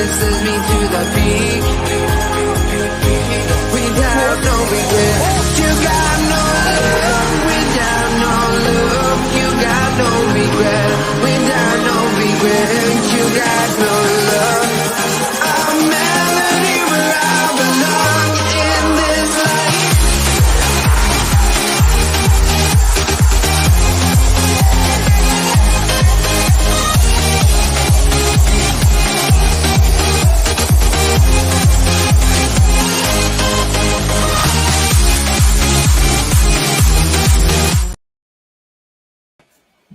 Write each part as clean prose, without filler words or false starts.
chases me to the peak. Without no regret, you got no love. Without no love, you got no regret. Without no regret, you got no love. A melody where I belong in this life.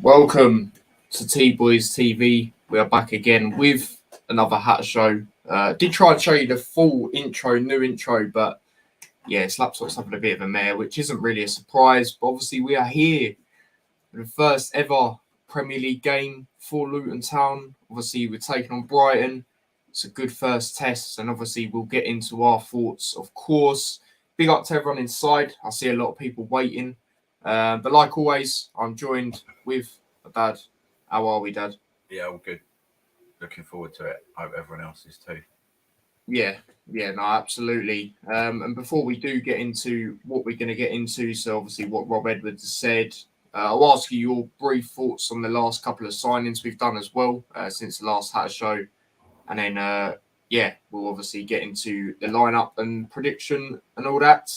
Welcome to T-Boys TV. We are back again with another hat show. Did try and show you the full intro, new intro, but yeah, Slapshot's having a bit of a mare, which isn't really a surprise. But obviously, we are here for the first ever Premier League game for Luton Town. Obviously, we're taking on Brighton. It's a good first test, and obviously, we'll get into our thoughts, of course. Big up to everyone inside. I see a lot of people waiting. But like always, I'm joined with my dad. How are we, Dad? Yeah, all good. Looking forward to it. I hope everyone else is too. Yeah, no, absolutely. And before we do get into what we're going to get into, so obviously what Rob Edwards has said, I'll ask you your brief thoughts on the last couple of signings we've done as well since the last hat show. And then, we'll obviously get into the lineup and prediction and all that.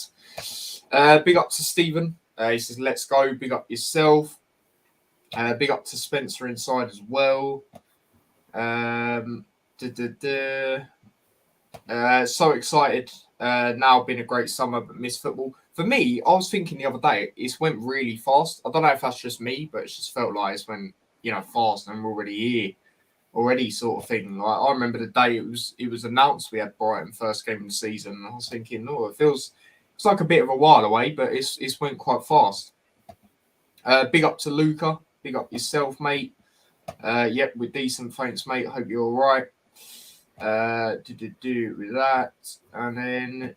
Big up to Stephen. He says, let's go. Big up yourself. Big up to Spencer inside as well. So excited. Now been a great summer, but miss football. For me, I was thinking the other day, it went really fast. I don't know if that's just me, but it just felt like it's went, fast and we're already here. Already sort of thing. Like I remember the day it was announced we had Brighton first game of the season. And I was thinking, it's like a bit of a while away, but it's went quite fast. Big up to Luca. Big up yourself, mate. Yep, we're decent, thanks, mate. Hope you're all right. With that. And then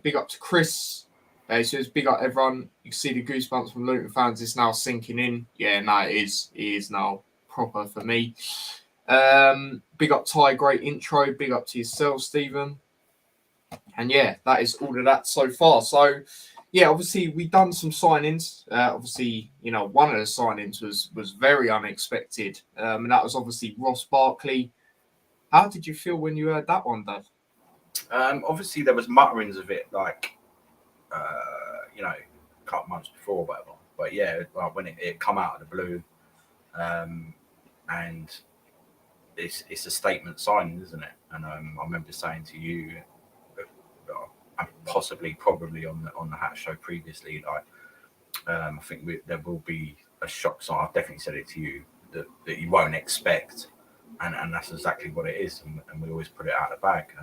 big up to Chris. He says, big up everyone. You can see the goosebumps from Luton fans. It's now sinking in. Yeah, no, it is. It is now proper for me. Big up Ty, great intro. Big up to yourself, Stephen. And yeah, that is all of that so far. So yeah, obviously we've done some signings. Obviously, one of the signings was very unexpected. And that was obviously Ross Barkley. How did you feel when you heard that one, Dad? Obviously there was mutterings of it, like a couple months before or whatever. But yeah, when it come out of the blue, and it's a statement signing, isn't it? And I remember saying to you, and probably on the hat show previously, like I think there will be a shock sign. I've definitely said it to you that you won't expect, and that's exactly what it is, and we always put it out of the bag.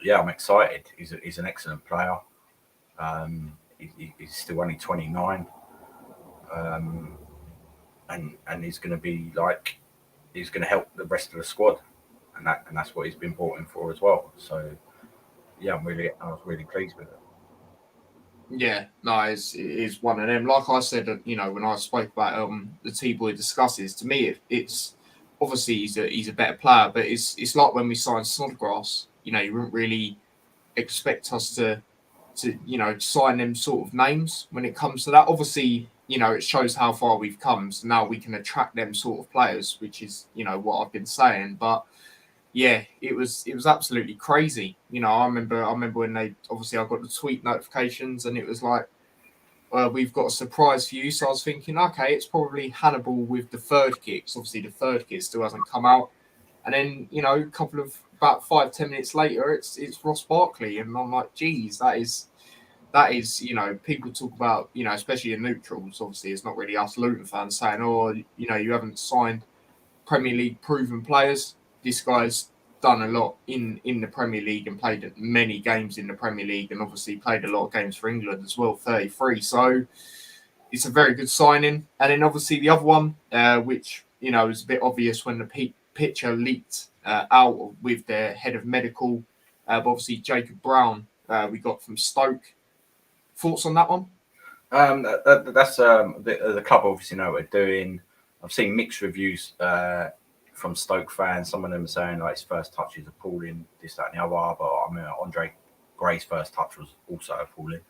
I'm excited. He's an excellent player. He's still only 29, and he's going to be he's going to help the rest of the squad. And that's what he's been brought in for as well. So, yeah, I was really pleased with it. Yeah, no, it is one of them. Like I said, when I spoke about the T-Boy discusses, to me, it's obviously he's a better player, but it's like when we signed Snodgrass. You wouldn't really expect us to sign them sort of names when it comes to that. Obviously, it shows how far we've come. So now we can attract them sort of players, which is what I've been saying, but. Yeah, it was absolutely crazy. I remember when I got the tweet notifications and it was like, we've got a surprise for you. So I was thinking, okay, it's probably Hannibal with the third kit. Obviously, the third kit still hasn't come out. And then, a couple of about 5-10 minutes later, it's Ross Barkley. And I'm like, geez, that is, people talk about, especially in neutrals, obviously, it's not really us Luton fans saying, you haven't signed Premier League proven players. This guy's done a lot in the Premier League and played many games in the Premier League and obviously played a lot of games for England as well, 33. So it's a very good signing. And then obviously the other one, which, is a bit obvious when the picture leaked out with their head of medical, but obviously Jacob Brown we got from Stoke. Thoughts on that one? That's the club obviously know what they're doing. I've seen mixed reviews from Stoke fans. Some of them are saying like his first touch is appalling, this, that, and the other. But I mean, Andre Gray's first touch was also appalling.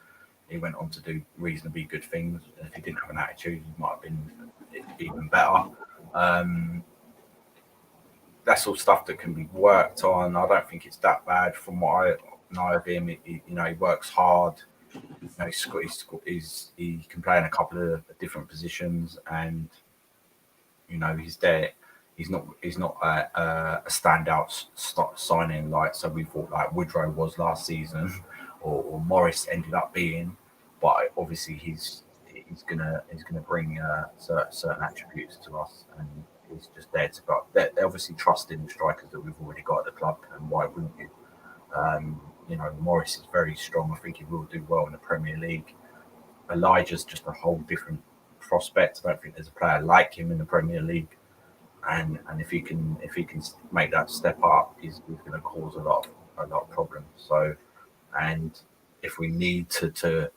He went on to do reasonably good things. If he didn't have an attitude, he might have been even better. That's all stuff that can be worked on. I don't think it's that bad from what I know of him. He works hard. You know, he can play in a couple of different positions, and you know he's there. He's not a standout signing like so we thought like Woodrow was last season, or Morris ended up being. But obviously he's gonna bring certain attributes to us, and he's just there to go. They obviously trust in the strikers that we've already got at the club, and why wouldn't you? You know, Morris is very strong. I think he will do well in the Premier League. Elijah's just a whole different prospect. I don't think there's a player like him in the Premier League. And if he can make that step up, he's going to cause a lot of problems. So, and if we need to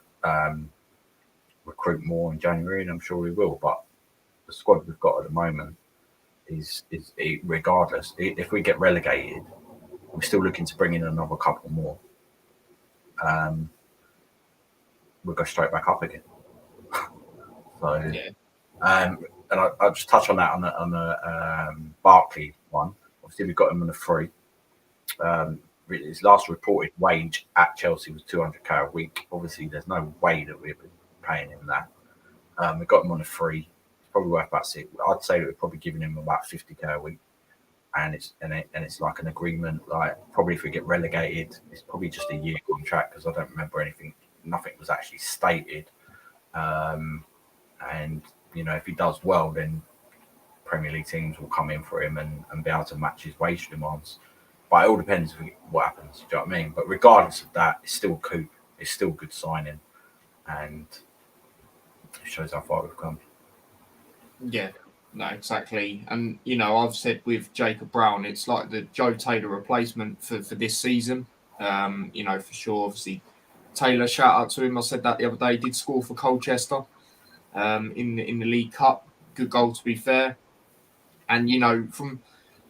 recruit more in January, and I'm sure we will, but the squad we've got at the moment is regardless. If we get relegated, we're still looking to bring in another couple more. We'll go straight back up again. So, yeah. And I'll just touch on that on the Barkley one. Obviously, we got him on a free. His last reported wage at Chelsea was 200k a week. Obviously, there's no way that we've been paying him that. We got him on a free. It's probably worth about six. I'd say that we're probably giving him about 50k a week. And it's like an agreement. Like probably if we get relegated, it's probably just a year contract because I don't remember anything. Nothing was actually stated. And you know, if he does well, then Premier League teams will come in for him and be able to match his wage demands. But it all depends what happens. Do you know what I mean? But regardless of that, it's still coup. It's still good signing, and it shows how far we've come. Yeah, no, exactly. And you know, I've said with Jacob Brown, it's like the Joe Taylor replacement for this season. You know, for sure. Obviously, Taylor, shout out to him. I said that the other day. He did score for Colchester. In the League Cup, good goal to be fair, and you know from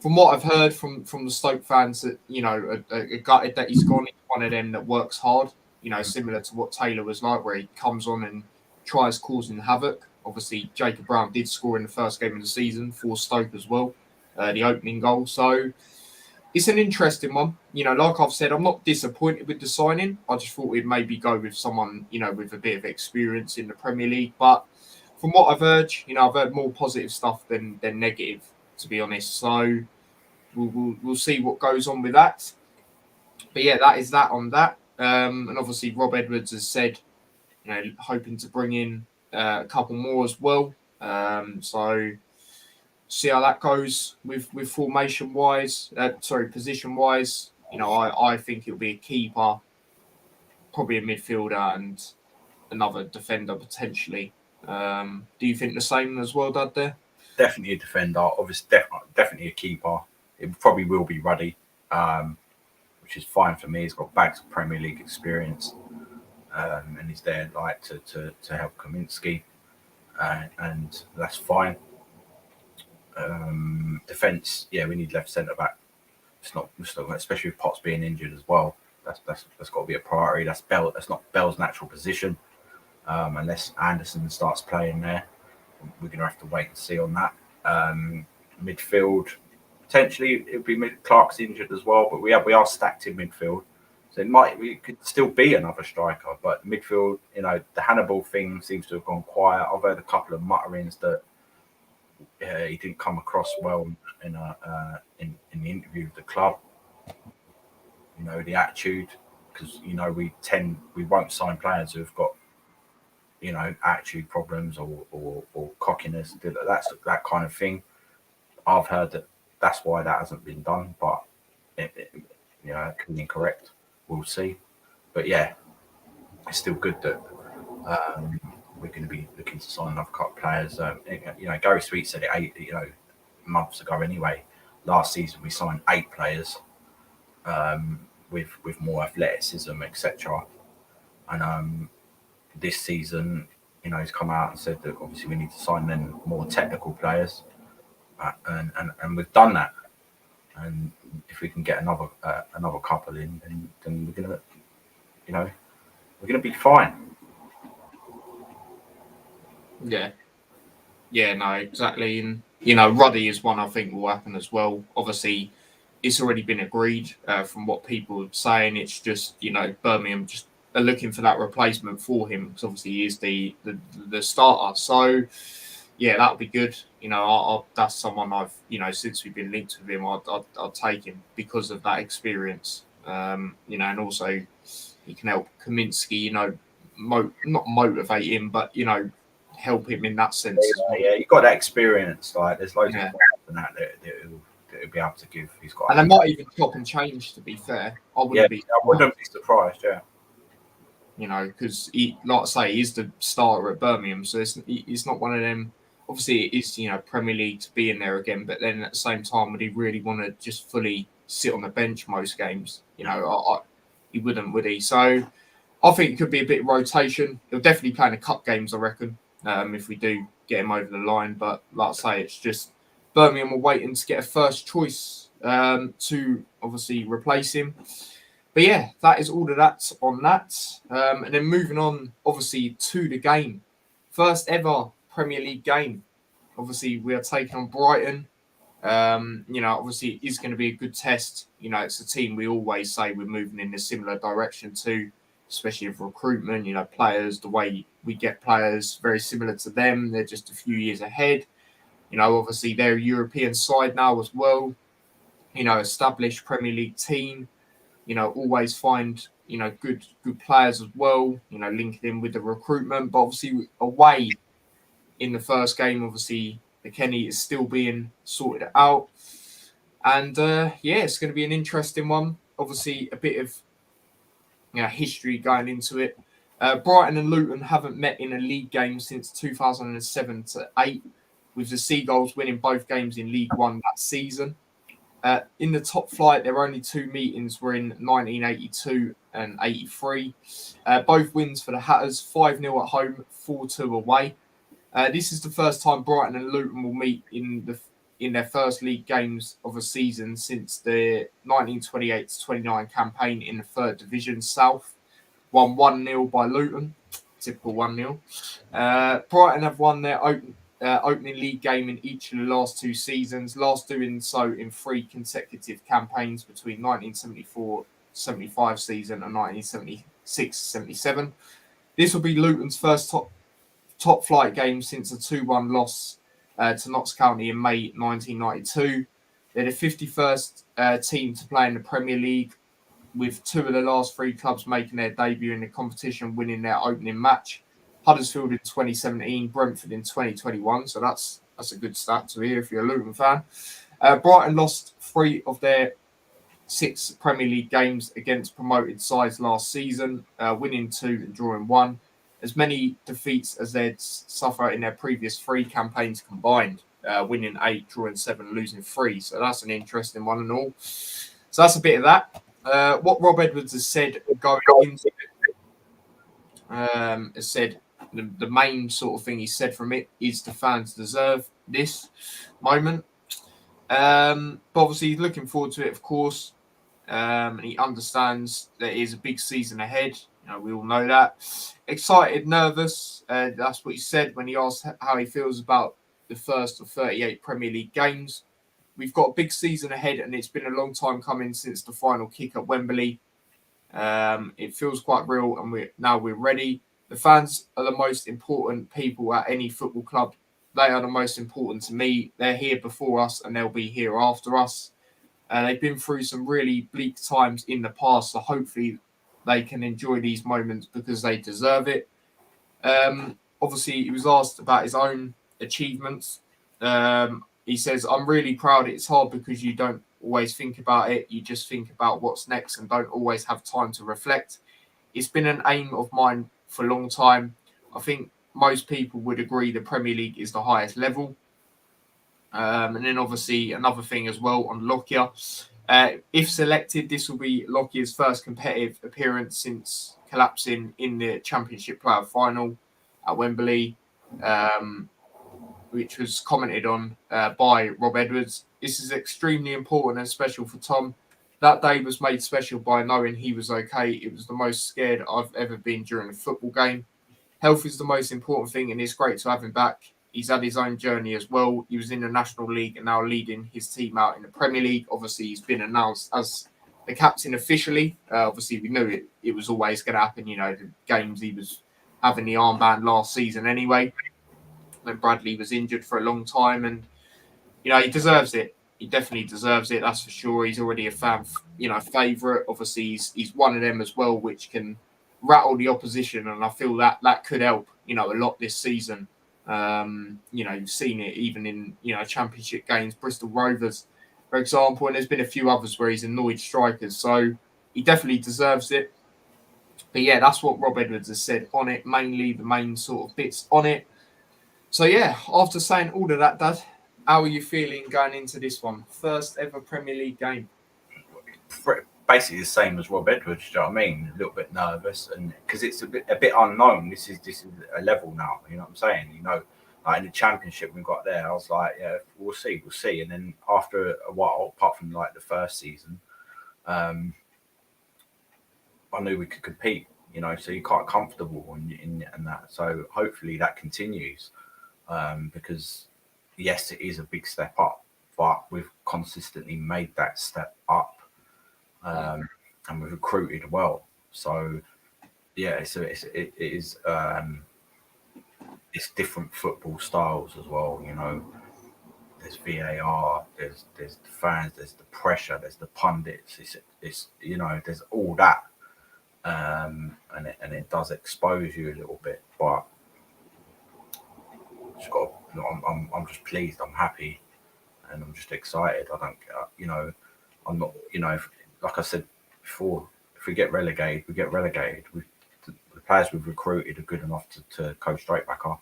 what I've heard from the Stoke fans that you know are gutted that he's gone. He's one of them that works hard, you know, similar to what Taylor was like, where he comes on and tries causing havoc. Obviously, Jacob Brown did score in the first game of the season for Stoke as well, the opening goal. So it's an interesting one. You know, like I've said, I'm not disappointed with the signing. I just thought we'd maybe go with someone, you know, with a bit of experience in the Premier League. But from what I've heard, you know, I've heard more positive stuff than negative, to be honest. So we'll see what goes on with that. But yeah, that is that on that. And obviously, Rob Edwards has said, you know, hoping to bring in a couple more as well. So see how that goes with formation wise. Position wise. You know, I think it'll be a keeper, probably a midfielder, and another defender potentially. Do you think the same as well, Dad? There, definitely a defender. Obviously, definitely a keeper. It probably will be Ruddy, which is fine for me. He's got bags of Premier League experience, and he's there like to help Kaminsky, and that's fine. Defense, yeah, we need left centre back. It's not, especially with Potts being injured as well. That's got to be a priority. That's not Bell's natural position. Unless Anderson starts playing there, we're going to have to wait and see on that. Midfield, potentially it would be Clark's injured as well, but we are stacked in midfield, so we could still be another striker. But midfield, you know, the Hannibal thing seems to have gone quiet. I've heard a couple of mutterings that he didn't come across well in the interview with the club. You know, the attitude, because you know we won't sign players who've got, you know, attitude problems or cockiness, that kind of thing. I've heard that's why that hasn't been done, but you know, it could be incorrect. We'll see. But yeah, it's still good that we're going to be looking to sign another couple of players. You know, Gary Sweet said it months ago anyway. Last season we signed 8 players with more athleticism, etc. And this season he's come out and said that obviously we need to sign then more technical players, and we've done that. And if we can get another couple in, then we're gonna be fine. Yeah, no, exactly. And Ruddy is one I think will happen as well. Obviously, it's already been agreed from what people are saying. It's just Birmingham just are looking for that replacement for him because obviously he is the starter. So yeah, that'll be good. That's someone I've since we've been linked with him, I'll take him because of that experience. And also he can help Kaminsky. Not motivate him, but help him in that sense. Yeah, you've got that experience. Like there's loads of that he'll be able to give. He's got, and they might even chop and change. To be fair, I wouldn't be surprised. Yeah, because he, like I say, he's the starter at Birmingham, so it's not one of them. Obviously, it is Premier League to be in there again, but then at the same time, would he really want to just fully sit on the bench most games? He wouldn't, would he? So I think it could be a bit of rotation. He'll definitely play in the cup games, I reckon, if we do get him over the line. But like I say, it's just Birmingham are waiting to get a first choice to obviously replace him. But yeah, that is all of that on that. And then moving on, obviously, to the game. First ever Premier League game. Obviously, we are taking on Brighton. Obviously, it is going to be a good test. It's a team we always say we're moving in a similar direction to, especially with recruitment, players, the way we get players, very similar to them. They're just a few years ahead. Obviously, they're a European side now as well. Established Premier League team. Always find, good players as well, linking in with the recruitment. But obviously, away in the first game, obviously, McKennie is still being sorted out. And, it's going to be an interesting one. Obviously, a bit of history going into it. Brighton and Luton haven't met in a league game since 2007-8, with the Seagulls winning both games in League One that season. In the top flight, their only two meetings were in 1982 and 83. Both wins for the Hatters, 5-0 at home, 4-2 away. This is the first time Brighton and Luton will meet in their first league games of a season since the 1928-29 campaign in the Third Division South. Won 1-0 by Luton, typical 1-0. Brighton have won their opening league game in each of the last two seasons, last doing so in 3 consecutive campaigns between 1974-75 season and 1976-77. This will be Luton's first top flight game since a 2-1 loss to Notts County in May 1992. They're the 51st team to play in the Premier League, with 2 of the last 3 clubs making their debut in the competition, winning their opening match. Huddersfield in 2017, Brentford in 2021. So that's a good stat to hear if you're a Luton fan. Brighton lost 3 of their 6 Premier League games against promoted sides last season, winning 2 and drawing 1. As many defeats as they'd suffer in their previous 3 campaigns combined, winning 8, drawing 7, losing 3. So that's an interesting one and all. So that's a bit of that. What Rob Edwards has said going into it, has said the main sort of thing he said from it is the fans deserve this moment. But obviously he's looking forward to it, of course. And he understands that it is a big season ahead. We all know that. Excited, nervous. That's what he said when he asked how he feels about the first of 38 Premier League games. We've got a big season ahead, and it's been a long time coming since the final kick at Wembley. It feels quite real, and we're ready. The fans are the most important people at any football club. They are the most important to me. They're here before us, and they'll be here after us. They've been through some really bleak times in the past, so hopefully they can enjoy these moments because they deserve it. Obviously, he was asked about his own achievements. He says, I'm really proud. It's hard because you don't always think about it. You just think about what's next and don't always have time to reflect. It's been an aim of mine for a long time. I think most people would agree the Premier League is the highest level. And then obviously another thing as well on Lockyer. If selected, this will be Lockyer's first competitive appearance since collapsing in the Championship Player Final. at Wembley, which was commented on by Rob Edwards. This is extremely important and special for Tom. That day was made special by knowing he was okay. It was the most scared I've ever been during a football game. Health is the most important thing, and it's great to have him back. He's had his own journey as well. He was in the National League and now leading his team out in the Premier League. Obviously, he's been announced as the captain officially. Obviously, we knew it was always going to happen. You know, the games he was having the armband last season anyway, when Bradley was injured for a long time. And, you know, he deserves it. He definitely deserves it, that's for sure. He's already a fan, favourite. Obviously, he's one of them as well, which can rattle the opposition, and I feel that could help, a lot this season. You've seen it even in, championship games, Bristol Rovers, for example, and there's been a few others where he's annoyed strikers. So he definitely deserves it. But yeah, that's what Rob Edwards has said on it, mainly the main sort of bits on it. So yeah, after saying all of that, Dad, how are you feeling going into this one? First ever Premier League game. Basically the same as Rob Edwards. Do you know what I mean? A little bit nervous, and because it's a bit unknown. This is a level now. You know what I'm saying? Like in the Championship we got there, I was like, yeah, we'll see. And then after a while, apart from like the first season, I knew we could compete. So you're quite comfortable in that. So hopefully that continues, because yes, it is a big step up, but we've consistently made that step up, and we've recruited well. So yeah, it is it's different football styles as well. There's VAR, there's the fans, there's the pressure, there's the pundits. It's there's all that, and it does expose you a little bit, but I'm just pleased. I'm happy, and I'm just excited. I don't, I'm not, like I said before, if we get relegated, we get relegated. The players we've recruited are good enough to go straight back up.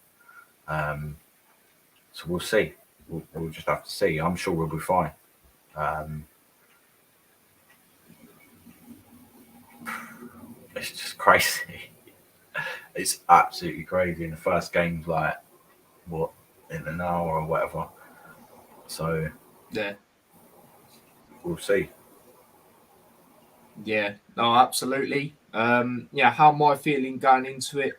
So we'll see. We'll just have to see. I'm sure we'll be fine. It's just crazy. It's absolutely crazy. In the first game's like, what, in an hour or whatever. So yeah, we'll see. Yeah, no, absolutely. How am I feeling going into it?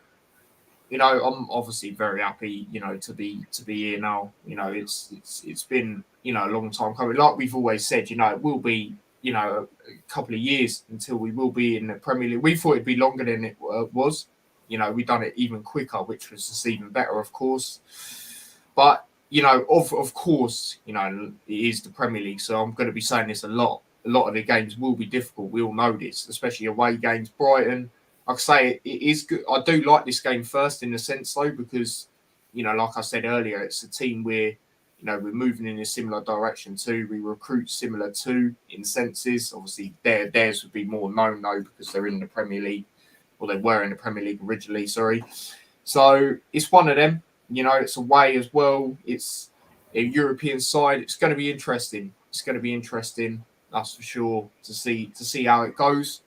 I'm obviously very happy, to be here now. It's been, a long time coming. Like we've always said, it will be, a couple of years until we will be in the Premier League. We thought it'd be longer than it was. We've done it even quicker, which was just even better, of course. But of course, it is the Premier League, so I'm going to be saying this a lot. A lot of the games will be difficult. We all know this, especially away games. Brighton, like I say, it is good. I do like this game first in the sense, though, because, like I said earlier, it's a team where, we're moving in a similar direction too. We recruit similar too in senses. Obviously, theirs would be more known, though, because they're in the Premier League, or they were in the Premier League originally, sorry. So it's one of them. It's away as well. It's a European side. It's going to be interesting. That's for sure, to see how it goes.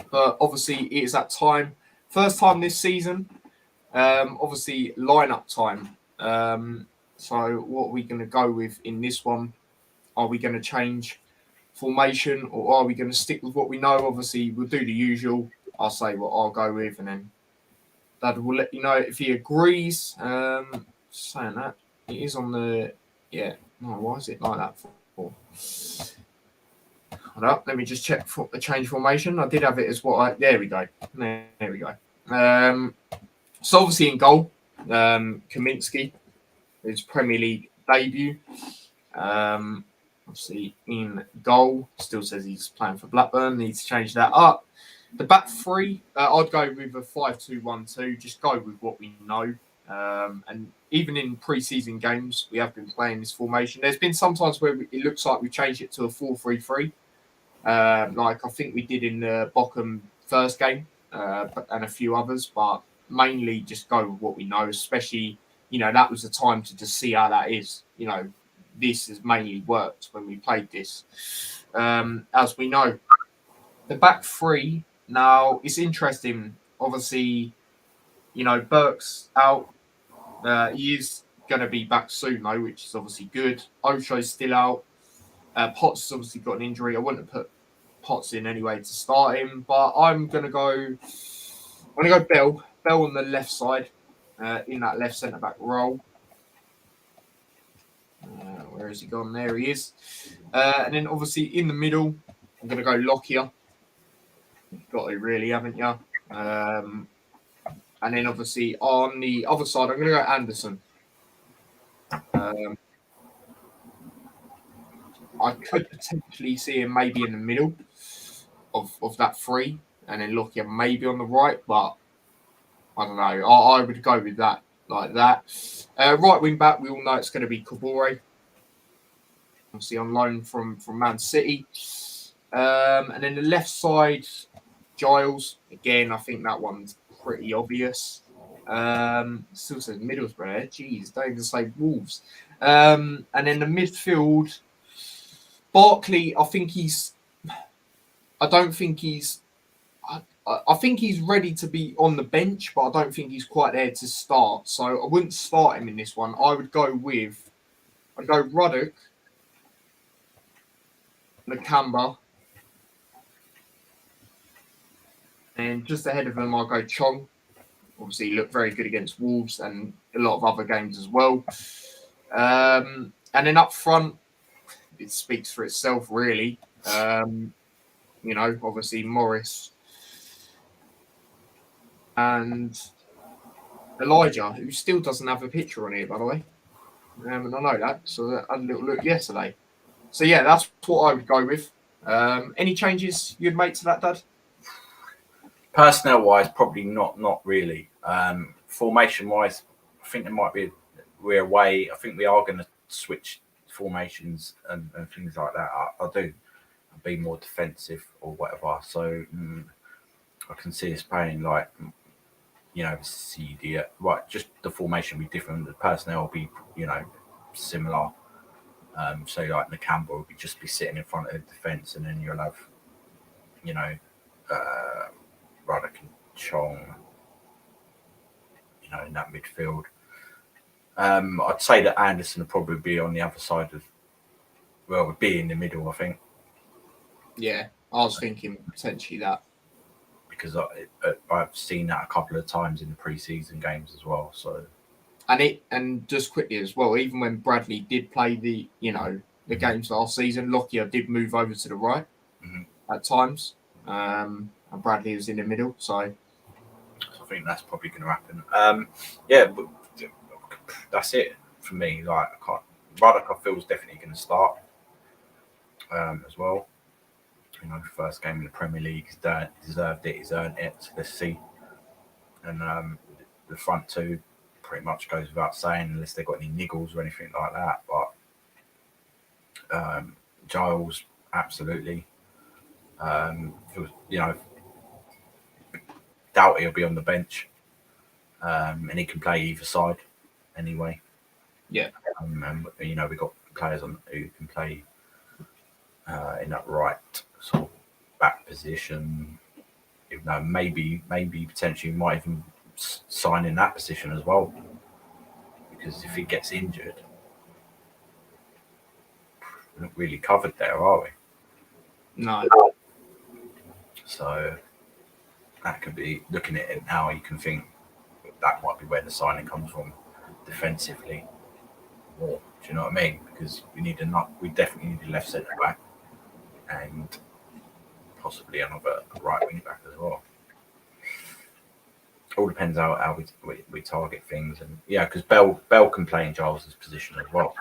But obviously, it is that time. First time this season. Obviously, lineup time. So what are we going to go with in this one? Are we going to change formation, or are we going to stick with what we know? Obviously, we'll do the usual. I'll say what I'll go with, and then Dad will let you know if he agrees. Saying that, it is on the... Yeah, no, why is it like that for? Hold up, let me just check for the change formation. I did have it as there we go. So obviously in goal, Kaminsky, his Premier League debut. Obviously in goal, still says he's playing for Blackburn. Needs to change that up. The back three, I'd go with a 5-2-1-2. Just go with what we know. And even in pre-season games, we have been playing this formation. There's been sometimes where it looks like we changed it to a 4-3-3. Like I think we did in the Bochum first game, and a few others, but mainly just go with what we know, especially, that was the time to just see how that is. This has mainly worked when we played this. As we know, the back three, now it's interesting. Obviously, Burke's out. He is going to be back soon, though, which is obviously good. Osho's still out. Potts has obviously got an injury. I wouldn't have put Potts in anyway to start him, but I'm going to go Bell. Bell on the left side in that left centre-back role. Where has he gone? There he is. And then obviously in the middle, I'm going to go Lockyer. You've got to really, haven't you? And then obviously on the other side, I'm going to go Anderson. I could potentially see him maybe in the middle of that three, and then Lockyer maybe on the right, but I don't know. I would go with that like that. Right wing back, we all know it's going to be Kabore. Obviously on loan from Man City. And then the left side, Giles. Again, I think that one's pretty obvious. Still says Middlesbrough. Jeez, don't even say Wolves. And then the midfield, Barkley. I think he's ready to be on the bench, but I don't think he's quite there to start. So I wouldn't start him in this one. I'd go Ruddock, Nakamba, and just ahead of him, I'll go Chong. Obviously, he looked very good against Wolves and a lot of other games as well. And then up front, it speaks for itself, really. Obviously Morris and Elijah, who still doesn't have a picture on here, by the way. And I know that, so I had a little look yesterday. So yeah, that's what I would go with. Any changes you'd make to that, Dad? Personnel-wise, probably not really. Formation-wise, I think there might be we're away. I think we are going to switch formations and things like that. I do. I'll be more defensive or whatever. So I can see us playing like, CD. Right, just the formation will be different. The personnel will be, similar. So like Nakamba will just be sitting in front of the defence, and then you'll have, Ruddock and Chong, in that midfield. I'd say that Anderson will probably be on the other side would be in the middle, I think. Yeah, I was thinking potentially that. Because I've seen that a couple of times in the pre-season games as well. So, and just quickly as well, even when Bradley did play the games last season, Lockyer did move over to the right at times, and Bradley was in the middle. So I think that's probably going to happen. But that's it for me. Like Ruddock, I feel is definitely going to start as well. First game in the Premier League, he's deserved it, he's earned it. So let's see. And the front two pretty much goes without saying, unless they've got any niggles or anything like that. But Giles, absolutely. Doubt he'll be on the bench, and he can play either side anyway. Yeah. And we've got players who can play in that right sort of back position. Maybe potentially might even sign in that position as well, because if he gets injured, we're not really covered there, are we? No. So that could be, looking at it now, you can think that might be where the signing comes from defensively. More, do you know what I mean? Because we definitely need a left centre back and possibly another right wing back as well. All depends how we target things, and because Bell can play in Giles's position as well.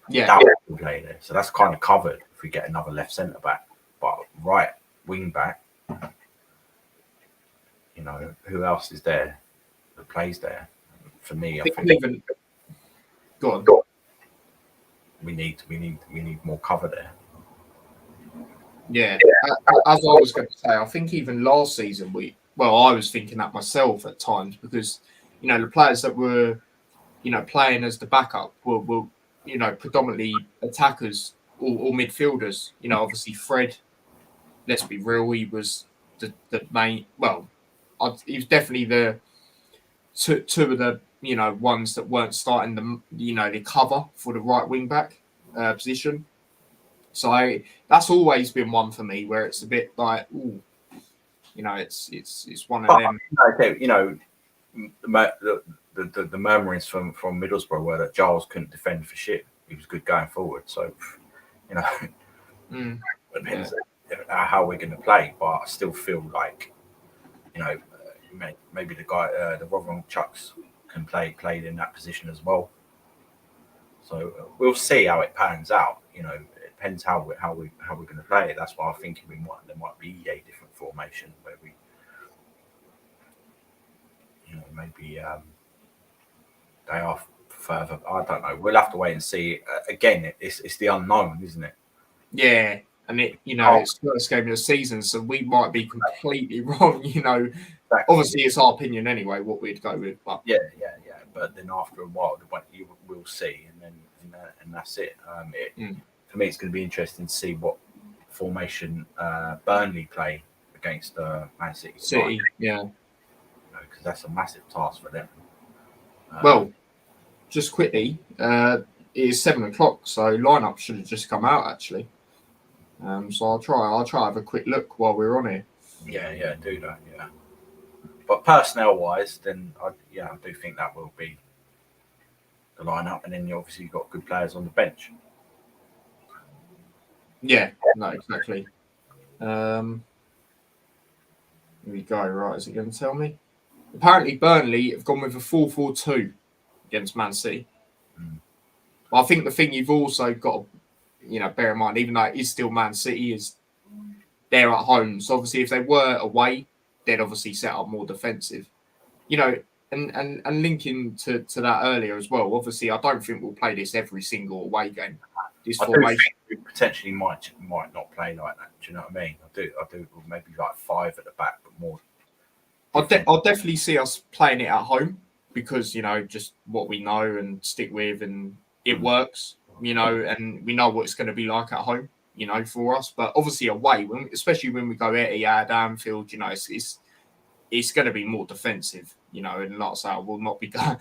Yeah, that can play there, so that's kind of covered if we get another left centre back. But right wing back, who else is there that plays there? For me, I think even go on. We need more cover there. Yeah, as I was going to say, I think even last season I was thinking that myself at times, because the players that were playing as the backup were predominantly attackers or midfielders. Obviously Fred, let's be real, he was the main. Well, he was definitely the two of the ones that weren't starting the cover for the right wing back position. So that's always been one for me where it's a bit like, ooh, it's one of them. Okay, the murmurings from Middlesbrough were that Giles couldn't defend for shit. He was good going forward. So, Mm, depends how we're going to play. But I still feel like, maybe the guy, the Rotherham Chucks, can play in that position as well. So we'll see how it pans out. It depends how we're going to play it. That's why I'm thinking there might be a different formation where we, maybe they are further. I don't know. We'll have to wait and see. Again, it's the unknown, isn't it? Yeah, and it's the first game of the season, so we might be completely wrong. Exactly. Obviously it's our opinion anyway what we'd go with, but yeah. But then after a while, you will see, and that's it. For me, it's going to be interesting to see what formation Burnley play against Man City. City, yeah. Because that's a massive task for them. Well, just quickly, it is 7:00, so lineup should have just come out actually. So I'll try have a quick look while we're on here. Yeah, do that. Yeah, but personnel wise, then I do think that will be the lineup, and then you obviously got good players on the bench. Yeah, no, exactly. Here we go. Right, is it going to tell me? Apparently, Burnley have gone with a 4-4-2 against Man City. But I think the thing you've also got to, bear in mind, even though it is still Man City, is they're at home. So obviously, if they were away, they'd obviously set up more defensive. And linking to that earlier as well. Obviously, I don't think we'll play this every single away game. This formation, we potentially might not play like that. Do you know what I mean? I do. Maybe like 5 at the back, but more. I'll definitely see us playing it at home because just what we know and stick with, and it works. And we know what it's going to be like at home. For us, but obviously away, especially when we go at Anfield, it's going to be more defensive. And like I say, I will not be going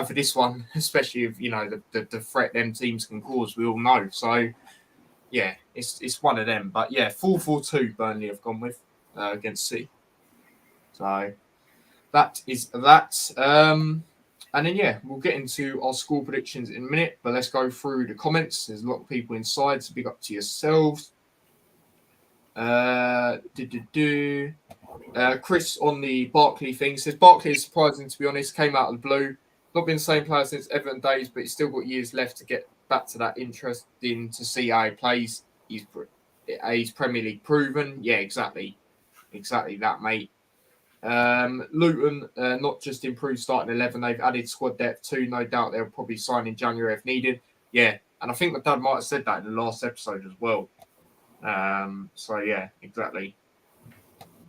for this one, especially if the threat them teams can cause. We all know. So yeah, it's one of them. But yeah, 4-4-2 Burnley have gone with against City. So that is that. And then yeah, we'll get into our score predictions in a minute. But let's go through the comments. There's a lot of people inside, so big up to yourselves. Chris on the Barkley thing says Barkley is surprising, to be honest. Came out of the blue. Not been the same player since Everton days, but he's still got years left to get back to that. Interesting to see how he plays. He's Premier League proven. Yeah, exactly that, mate. Luton not just improved starting 11, they've added squad depth too. No doubt they'll probably sign in January if needed. Yeah, and I think my dad might have said that in the last episode as well. So yeah, exactly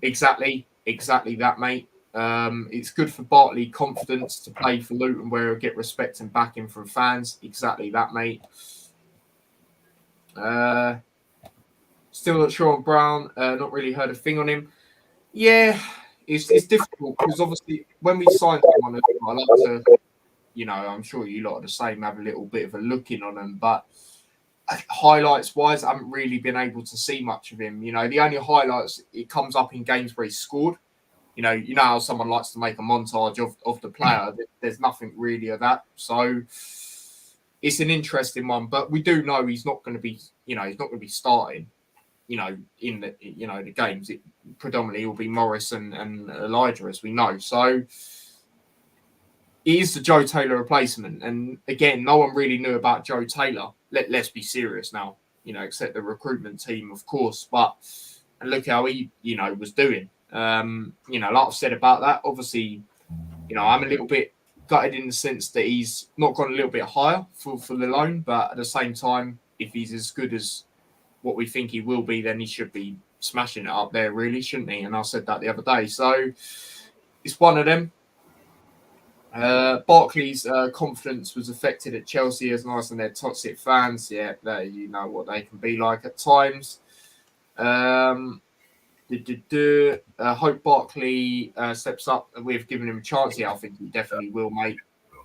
that, mate. It's good for Bartley confidence to play for Luton where he'll get respect and backing from fans. Exactly that, mate. Still not sure on Brown. Not really heard a thing on him. Yeah, it's difficult because obviously when we sign someone, I like to, I'm sure you lot are the same, have a little bit of a look in on them, but highlights wise, I haven't really been able to see much of him. The only highlights, it comes up in games where he scored. You know how someone likes to make a montage of the player. There's nothing really of that. So it's an interesting one, but we do know he's not going to be, he's not going to be starting. In the games, it predominantly will be Morris and Elijah, as we know. So he is the Joe Taylor replacement, and again, no one really knew about Joe Taylor. Let's be serious now, except the recruitment team, of course. And look how he, was doing. Like I've said about that, obviously, I'm a little bit gutted in the sense that he's not gone a little bit higher for the loan, but at the same time, if he's as good as what we think he will be, then he should be smashing it up there, really, shouldn't he? And I said that the other day. So it's one of them. Barkley's confidence was affected at Chelsea as nice and their toxic fans. Yeah, you know what they can be like at times. Hope Barkley steps up. We've given him a chance. Yeah, I think he definitely will, mate.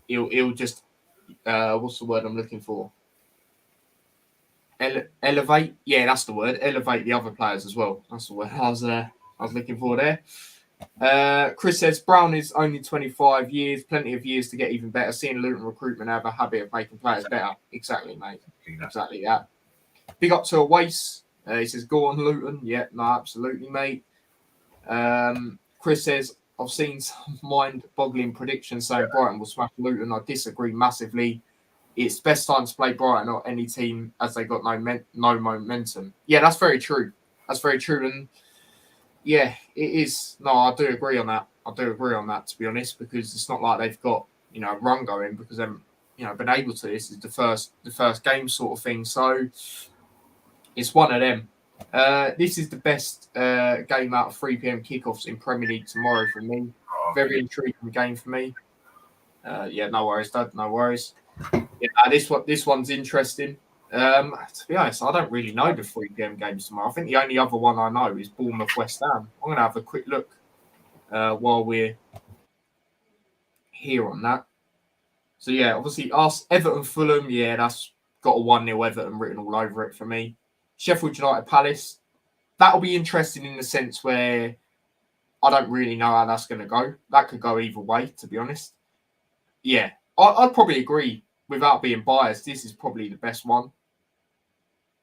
He'll just what's the word I'm looking for? Elevate. Yeah, that's the word. Elevate the other players as well. That's the word I was looking for there. Chris says Brown is only 25 years, plenty of years to get even better. Seeing Luton recruitment have a habit of making players better. Exactly, mate. Exactly that. Big up to a waste. He says, go on, Luton. Yeah, no, absolutely, mate. Chris says, I've seen some mind-boggling predictions saying Brighton will smash Luton. I disagree massively. It's best time to play Brighton or any team as they got no momentum. Yeah, that's very true. That's very true. And yeah, it is. No, I do agree on that. To be honest, because it's not like they've got, a run going because they've, been able to. This is the first game sort of thing. So it's one of them. This is the best game out of 3 p.m. kickoffs in Premier League tomorrow for me. Very intriguing game for me. Yeah, no worries, Dad. No worries. Yeah, this one's interesting. To be honest, I don't really know the 3 p.m. games tomorrow. I think the only other one I know is Bournemouth West Ham. I'm going to have a quick look while we're here on that. So yeah, obviously us Everton Fulham. Yeah, that's got a 1-0 Everton written all over it for me. Sheffield United Palace. That'll be interesting in the sense where I don't really know how that's going to go. That could go either way, to be honest. Yeah, I'd probably agree without being biased. This is probably the best one.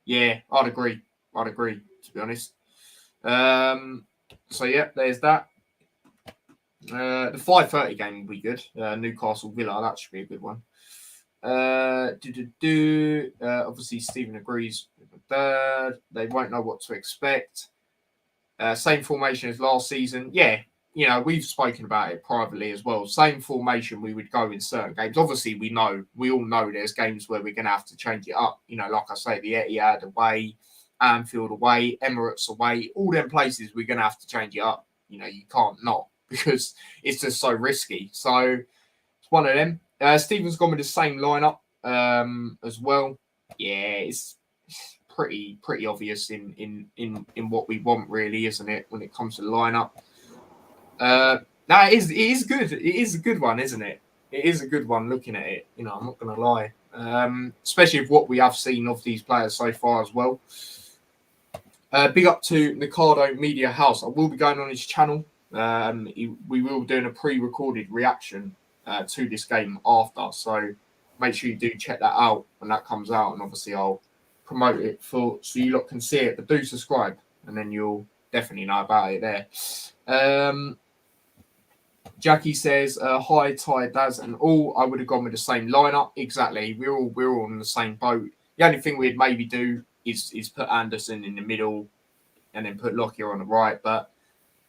Yeah, I'd agree, to be honest. So, yeah, there's that. The 5:30 game will be good. Newcastle Villa, that should be a good one. Obviously, Stephen agrees with the third. They won't know what to expect. Same formation as last season. Yeah, we've spoken about it privately as well. Same formation we would go in certain games. Obviously, we all know there's games where we're going to have to change it up. Like I say, the Etihad away, Anfield away, Emirates away, all them places we're going to have to change it up. You can't not because it's just so risky. So it's one of them. Stephen's gone with the same lineup as well. Yeah, it's pretty obvious in what we want, really, isn't it? When it comes to the lineup. It is good. It is a good one, isn't it? It is a good one looking at it. I'm not going to lie. Especially with what we have seen of these players so far as well. Big up to Nicardo Media House. I will be going on his channel. We will be doing a pre-recorded reaction to this game after. So make sure you do check that out when that comes out. And obviously I'll promote it so you lot can see it. But do subscribe and then you'll definitely know about it there. Jackie says, hi, Ty, Daz, and all. I would have gone with the same lineup. Exactly. We're all on the same boat. The only thing we'd maybe do is put Anderson in the middle and then put Lockyer on the right. But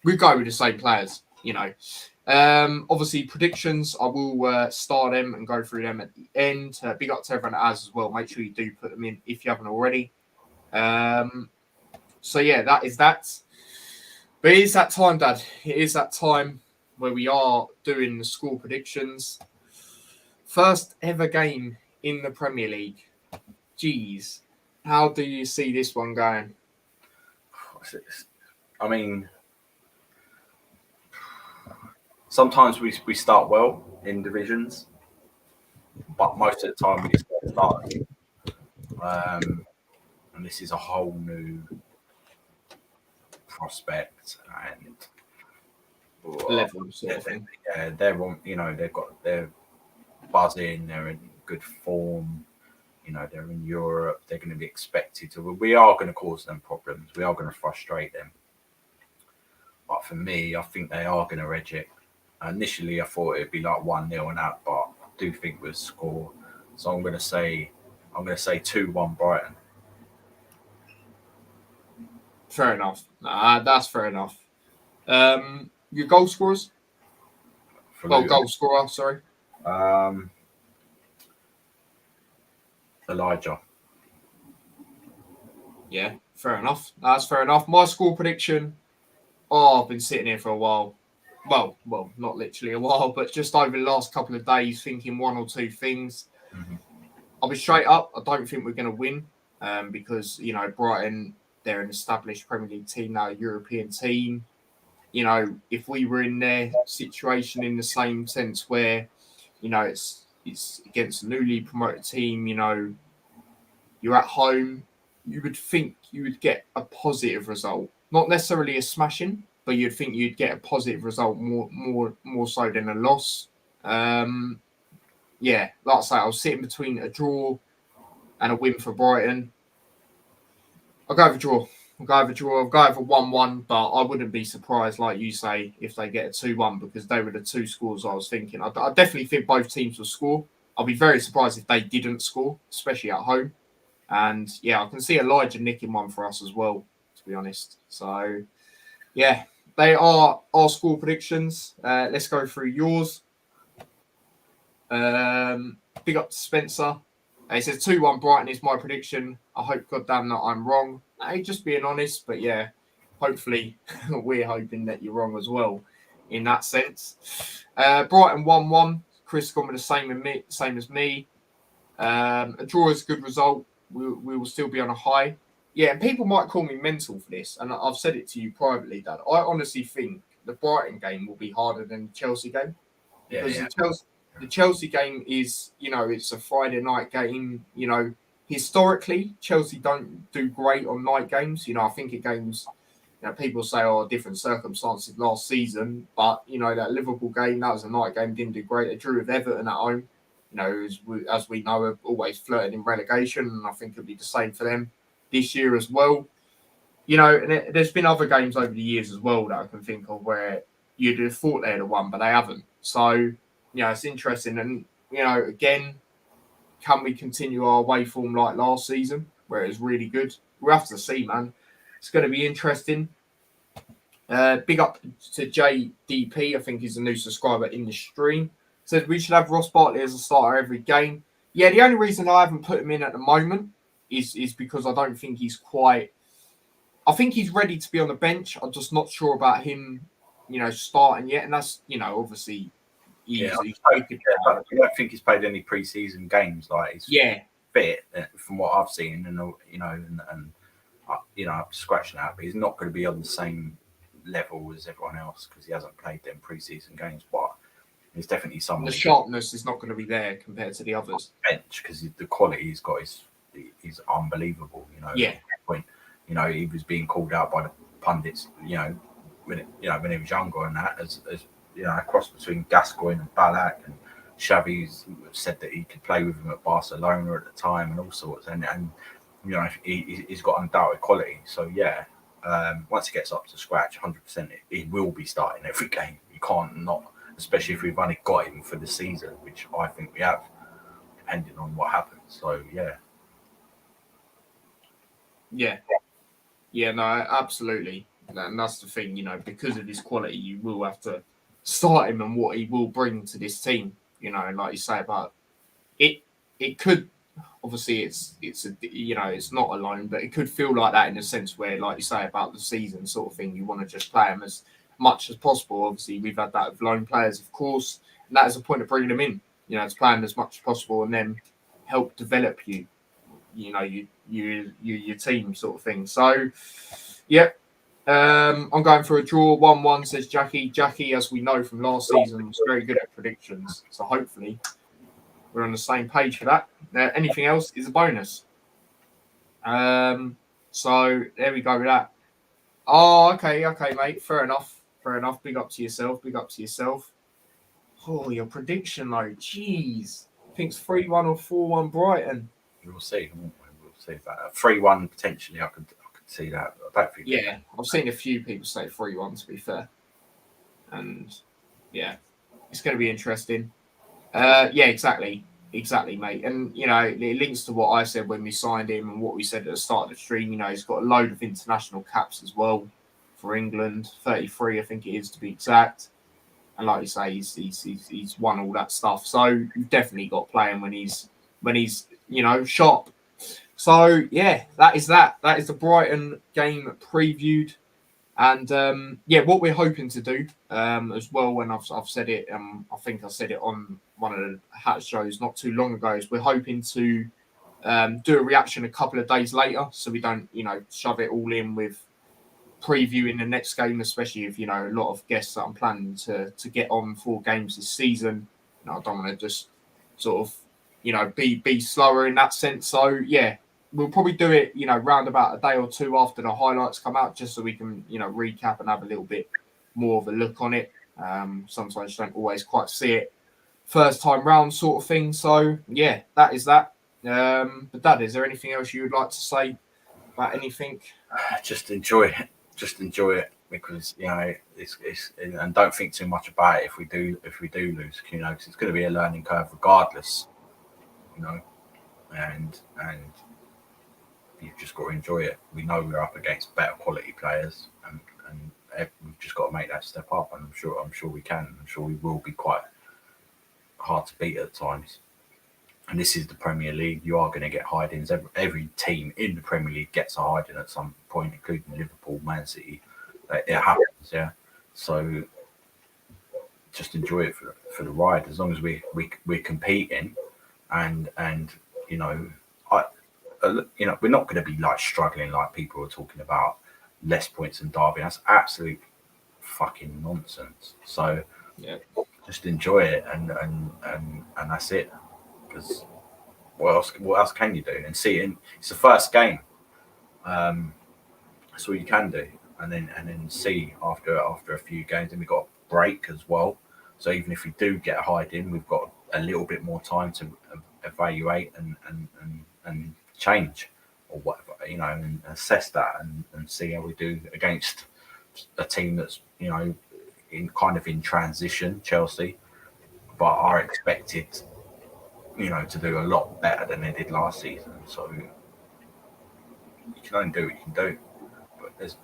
we go with the same players, Obviously, predictions, I will star them and go through them at the end. Big up to everyone that has as well. Make sure you do put them in if you haven't already. So, yeah, that is that. But it is that time, Dad. It is that time where we are doing the score predictions. First ever game in the Premier League. Jeez. How do you see this one going? I mean, sometimes we start well in divisions, but most of the time we just get started. And this is a whole new prospect and level sort of thing. Yeah, they're on. They're buzzing. They're in good form. They're in Europe. They're going to be expected to. We are going to cause them problems. We are going to frustrate them. But for me, I think they are going to edge it. Initially, I thought it'd be like 1-0 and out, but I do think we'll score. So I'm going to say 2-1 Brighton. Fair enough. That's fair enough. Your goal scorers? Goal scorer, sorry. Elijah. Yeah, fair enough. That's fair enough. My score prediction. I've been sitting here for a while. Well, not literally a while, but just over the last couple of days thinking one or two things. Mm-hmm. I'll be straight up. I don't think we're going to win because, Brighton they're an established Premier League team now, a European team. You know, if we were in their situation in the same sense where, you know, it's against a newly promoted team, you know, you're at home, you would think you would get a positive result. Not necessarily a smashing, but you'd think you'd get a positive result more so than a loss. Yeah, like I say, I was sitting between a draw and a win for Brighton. I'll go for draw. I'll go for 1-1, but I wouldn't be surprised, like you say, if they get a 2-1 because they were the two scores I was thinking. I definitely think both teams will score. I'll be very surprised if they didn't score, especially at home. And yeah, I can see Elijah nicking one for us as well, to be honest. So yeah, they are our score predictions. Let's go through yours. Big up to Spencer. He says 2-1 Brighton is my prediction. I hope goddamn that I'm wrong. Hey, just being honest, but yeah, hopefully we're hoping that you're wrong as well in that sense. Brighton 1-1. Chris gone with the same as me. A draw is a good result. We will still be on a high. Yeah, and people might call me mental for this, and I've said it to you privately, Dad. I honestly think the Brighton game will be harder than the Chelsea game because the Chelsea game is, you know, it's a Friday night game. You know, historically, Chelsea don't do great on night games. You know, I think it games, you know, people say, oh, different circumstances last season, but, you know, that Liverpool game, that was a night game, didn't do great. They drew with Everton at home. You know, as we know, are always flirting in relegation, and I think it'll be the same for them this year as well. You know, and there's been other games over the years as well that I can think of where you'd have thought they'd have won, but they haven't. So, you know, it's interesting. And, you know, again, can we continue our away form like last season where it was really good? We'll have to see, man. It's going to be interesting. Big up to JDP, I think he's a new subscriber in the stream. Said we should have Ross Bartley as a starter every game. Yeah, the only reason I haven't put him in at the moment is because I don't think he's quite... I think he's ready to be on the bench. I'm just not sure about him, you know, starting yet. And that's, you know, obviously... I don't think he's played any pre-season games. Like, he's fit from what I've seen, and you know, and you know, I'm scratching out, but he's not going to be on the same level as everyone else because he hasn't played them pre-season games. But he's definitely someone. The sharpness is not going to be there compared to the others. Bench because the quality he's got is unbelievable. You know, yeah. Point, you know, he was being called out by the pundits. You know, when he was younger and that as you know, a cross between Gascoigne and Ballack, and Xavi's said that he could play with him at Barcelona at the time and all sorts. And you know, he's got undoubted quality. So yeah, once he gets up to scratch, 100%, he will be starting every game. You can't not, especially if we've only got him for the season, which I think we have, depending on what happens. So yeah. Yeah, no, absolutely. And that's the thing, you know, because of his quality, you will have to start him and what he will bring to this team. You know, like you say about it could, obviously it's a, you know, it's not a loan, but it could feel like that in a sense where, like you say about the season sort of thing, you want to just play him as much as possible. Obviously we've had that with loan players, of course, and that is the point of bringing them in, you know, to play them as much as possible and then help develop you know, your team sort of thing. So yeah. I'm going for a draw. 1-1, says Jackie. Jackie, as we know from last season, was very good at predictions. So hopefully we're on the same page for that. Anything else is a bonus. So there we go with that. Oh, okay, mate. Fair enough. Big up to yourself. Oh, your prediction though. Jeez. I think it's 3-1 or 4-1 Brighton. We'll see. We'll see that. 3-1 potentially. I could see that. I don't think. Yeah, I've seen a few people say 3-1 to be fair, and yeah, it's going to be interesting. Yeah, exactly, mate. And you know, it links to what I said when we signed him and what we said at the start of the stream. You know, he's got a load of international caps as well for England, 33, I think it is to be exact. And like you say, he's won all that stuff. So you've definitely got to play him when he's you know, sharp. So yeah, that is that. That is the Brighton game previewed, and yeah, what we're hoping to do as well. When I've said it, I think I said it on one of the Hat shows not too long ago. Is we're hoping to do a reaction a couple of days later, so we don't, shove it all in with previewing the next game, especially if, a lot of guests that I'm planning to get on 4 games this season. I don't want to just sort of, be slower in that sense. So, yeah, we'll probably do it, round about a day or two after the highlights come out, just so we can, recap and have a little bit more of a look on it. Sometimes you don't always quite see it first time round sort of thing. So, yeah, that is that. But Dad, is there anything else you would like to say about anything? Just enjoy it. Just enjoy it, because it's and don't think too much about it if we do lose, because it's going to be a learning curve regardless, and you've just got to enjoy it. We know we're up against better quality players, and we've just got to make that step up. And I'm sure we can. I'm sure we will be quite hard to beat at times. And this is the Premier League. You are going to get hide-ins. Every team in the Premier League gets a hide-in at some point, including Liverpool, Man City. It happens, yeah. So just enjoy it for the ride. As long as we're competing, and we're not going to be like struggling like people are talking about less points than Derby. That's absolute fucking nonsense. So yeah, just enjoy it, and that's it. Because what else can you do? And see, it's the first game. That's all you can do, and then see after a few games. And we've got a break as well. So even if we do get a hide in, we've got a little bit more time to evaluate and change or whatever, and assess that and see how we do against a team that's in transition, Chelsea, but are expected to do a lot better than they did last season. So you can only do what you can do. But there's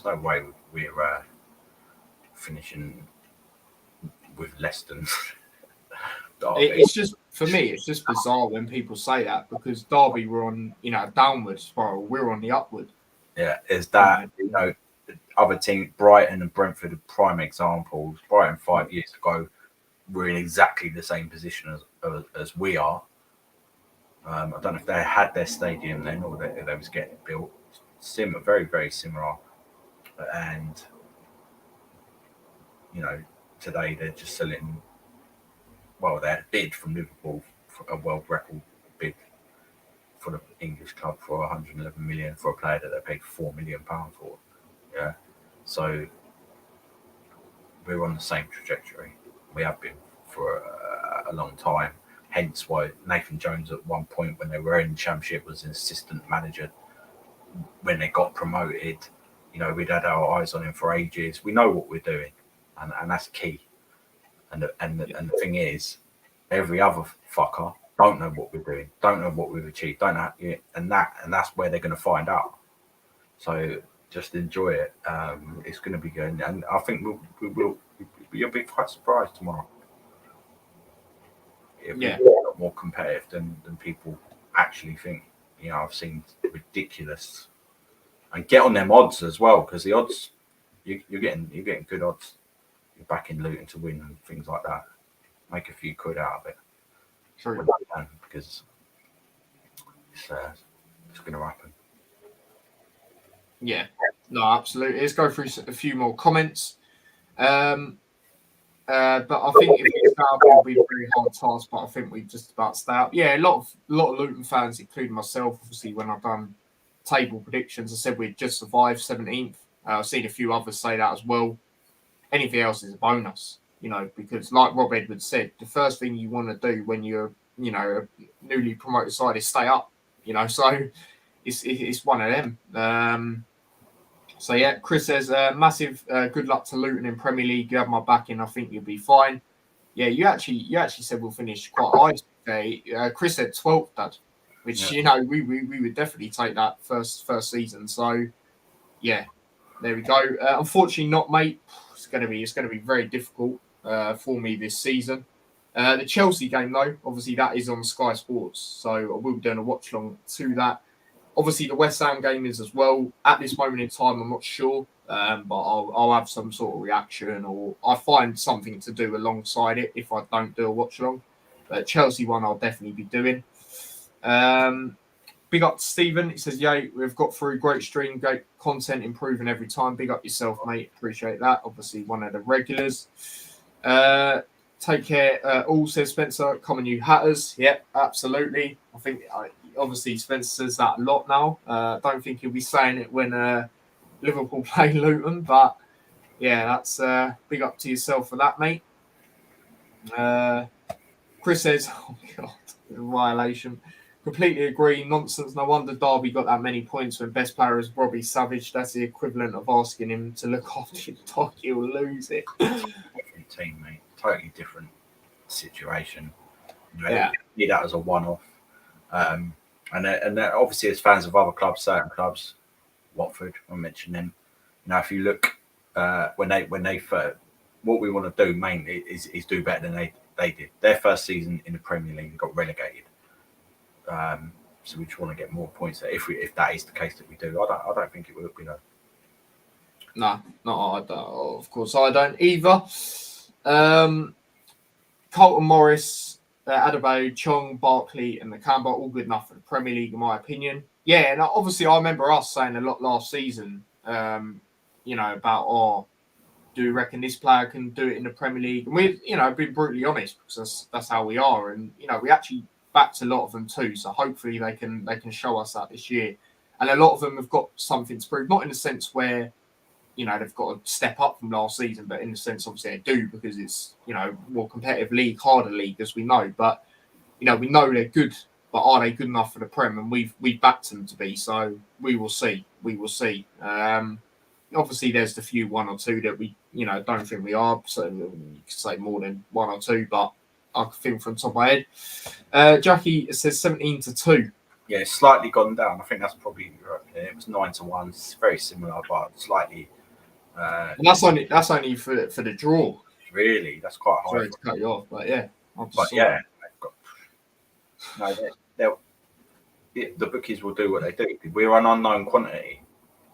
no way we're finishing with less than Derby. It's just, for me, it's just bizarre when people say that, because Derby were on, a downward spiral. We're on the upward. Yeah, is that, other teams, Brighton and Brentford are prime examples. Brighton 5 years ago were in exactly the same position as we are. I don't know if they had their stadium then or they was getting built. Very, very similar. And, today they're just selling, well, they had a bid from Liverpool, for a world record bid for the English club for 111 million for a player that they paid £4 million for. Yeah. So we're on the same trajectory. We have been for a long time. Hence why Nathan Jones at one point when they were in the Championship was an assistant manager. When they got promoted, we'd had our eyes on him for ages. We know what we're doing, and that's key. And the thing is, every other fucker don't know what we're doing, don't know what we've achieved, don't know, and that's where they're going to find out. So just enjoy it. It's going to be good, and I think you'll be quite surprised tomorrow. It'll be a lot more competitive than people actually think. I've seen ridiculous, and get on them odds as well, because the odds you're getting good odds. You're backing Luton to win and things like that. Make a few quid out of it. True. Because it's going to happen. Yeah, no, absolutely. Let's go through a few more comments. But I think if we start, it'll be a very hard task. But I think we just about stay up. Yeah, a lot of Luton fans, including myself, obviously, when I've done table predictions, I said we'd just survive 17th. I've seen a few others say that as well. Anything else is a bonus, because like Rob Edwards said, the first thing you want to do when you're, a newly promoted side is stay up, so it's one of them. So yeah, Chris says, massive good luck to Luton in Premier League. You have my backing. I think you'll be fine. Yeah, you actually said we'll finish quite high today. Chris said 12th, Dad, which we would definitely take that first season. So yeah, there we go. Unfortunately, not, mate. It's going to be very difficult for me this season. The Chelsea game, though, obviously that is on Sky Sports, so I will be doing a watch along to that. Obviously, the West Ham game is as well. At this moment in time, I'm not sure, but I'll have some sort of reaction, or I find something to do alongside it if I don't do a watch along. But Chelsea one, I'll definitely be doing. Big up to Stephen. He says, "Yeah, we've got through great stream, great content, improving every time. Big up yourself, mate. Appreciate that. Obviously, one of the regulars. Take care. All says Spencer. Common you hatters. Yep, absolutely. I think obviously Spencer says that a lot now. Don't think he'll be saying it when Liverpool play Luton, but yeah, that's big up to yourself for that, mate." Chris says, "Oh God, violation." Completely agree. Nonsense. No wonder Derby got that many points when best player is Robbie Savage. That's the equivalent of asking him to look after your dog. He'll lose it. Different team, mate. Totally different situation. You know, Yeah. see that as a one-off. And then obviously, as fans of other clubs, certain clubs, Watford, I mentioned them. You know, if you look when they first, what we want to do mainly is do better than they did. Their first season in the Premier League, they got relegated. So we just want to get more points. If that is the case that we do, I don't think it will be. No, I don't. Of course, I don't either. Carlton Morris, Adebayo, Chong, Barkley, and the Canberra all good enough for the Premier League, in my opinion. Yeah, and obviously, I remember us saying a lot last season. You know, about do you reckon this player can do it in the Premier League? And we've, been brutally honest because that's how we are, and we actually backed a lot of them too. So hopefully they can show us that this year. And a lot of them have got something to prove, not in the sense where they've got to step up from last season, but in the sense obviously they do because it's more competitive league, harder league as we know. But we know they're good, but are they good enough for the Prem? And we've backed them to be. So we will see. Obviously, there's the few one or two that we don't think we are. So you could say more than one or two, but I think from the top of my head. Jackie says 17-2. Yeah, it's slightly gone down. I think that's probably it was 9-1. It's very similar, but slightly. And that's only for the draw. Really, that's quite high. Sorry to cut you off, but yeah. The bookies will do what they do. We're an unknown quantity.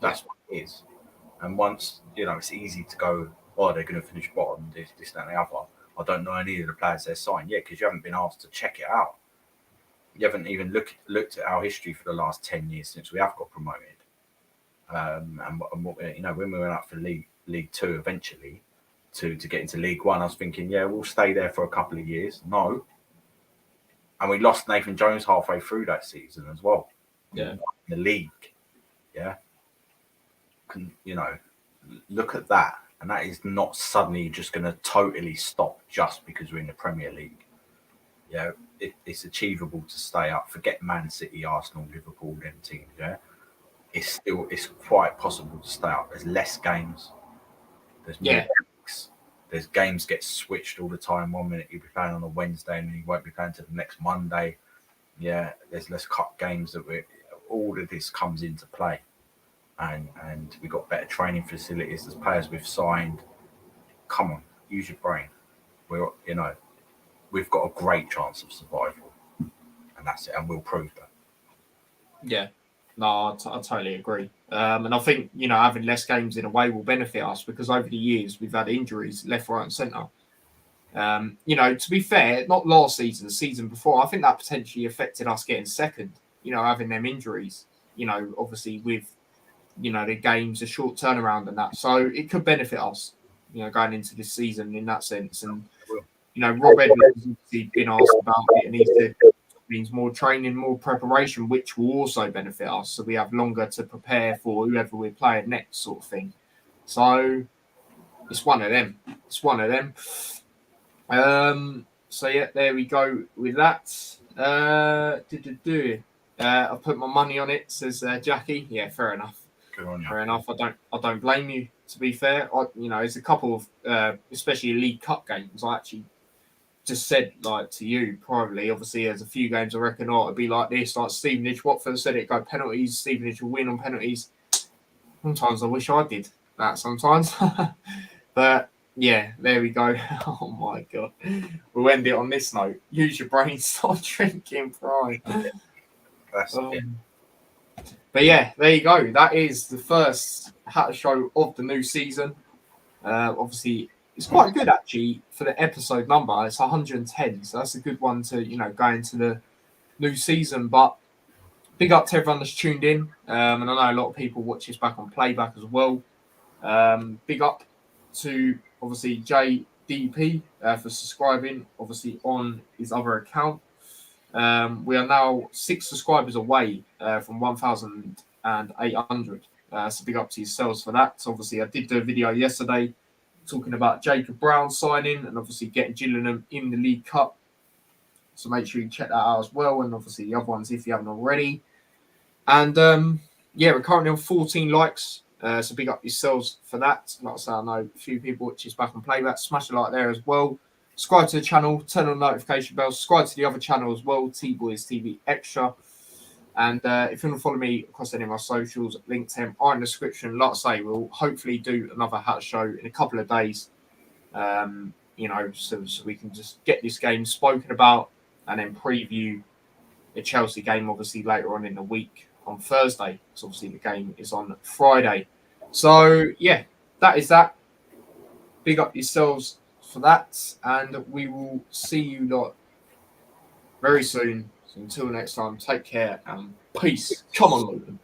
That's what it is. And once it's easy to go, oh, they're going to finish bottom, this, that, and the other. I don't know any of the players they're signed yet because you haven't been asked to check it out. You haven't even looked at our history for the last 10 years since we have got promoted. And when we went up for League Two eventually to get into League One, I was thinking, yeah, we'll stay there for a couple of years. No. And we lost Nathan Jones halfway through that season as well. Yeah. In the league. Yeah. Look at that. And that is not suddenly just going to totally stop just because we're in the Premier League. Yeah, it's achievable to stay up. Forget Man City, Arsenal, Liverpool, them teams. Yeah, it's quite possible to stay up. There's less games. There's more weeks. There's games get switched all the time. 1 minute you'll be playing on a Wednesday and then you won't be playing till the next Monday. Yeah, there's less cut games all of this comes into play. And we've got better training facilities. There's players we've signed. Come on, use your brain. We've got a great chance of survival, and that's it. And we'll prove that. Yeah, no, I totally agree. And I think having less games in a way will benefit us because over the years we've had injuries left, right, and centre. To be fair, not last season, the season before, I think that potentially affected us getting second. Having them injuries. Obviously with the games, a short turnaround and that. So it could benefit us, going into this season in that sense. And, Rob Edwards has obviously been asked about it and he said it means more training, more preparation, which will also benefit us. So we have longer to prepare for whoever we're playing next sort of thing. So it's one of them. So yeah, there we go with that. I put my money on it, says Jackie. Yeah, fair enough. Fair enough. I don't blame you. To be fair, it's a couple of, especially League Cup games. I actually just said to you privately. Obviously, there's a few games I reckon it'd be like this. Like Stevenage, Watford said it go penalties. Stevenage will win on penalties. Sometimes I wish I did that. Sometimes, but yeah, there we go. Oh my god, we'll end it on this note. Use your brain. Stop drinking pride. That's it. But yeah, there you go. That is the first Hatter Show of the new season. Obviously, it's quite good actually for the episode number. It's 110, so that's a good one to go into new season. But big up to everyone that's tuned in. And I know a lot of people watch this back on playback as well. Big up to obviously JDP for subscribing, obviously on his other account. We are now 6 subscribers away from 1,800. So big up to yourselves for that. So obviously, I did do a video yesterday talking about Jacob Brown signing and obviously getting Gillingham in the League Cup. So make sure you check that out as well. And obviously the other ones if you haven't already. And we're currently on 14 likes. So big up yourselves for that. Like I say, I know a few people which is back on playback. Smash a like there as well. Subscribe to the channel, turn on the notification bell, subscribe to the other channel as well, T-Boys TV Extra. And if you want to follow me across any of my socials, links to them are in the description. Like I say, we'll hopefully do another hat show in a couple of days. So we can just get this game spoken about and then preview the Chelsea game, obviously, later on in the week on Thursday. Because obviously the game is on Friday. So, yeah, that is that. Big up yourselves for that. And we will see you lot very soon. So until next time, take care and peace. Come on, Luton.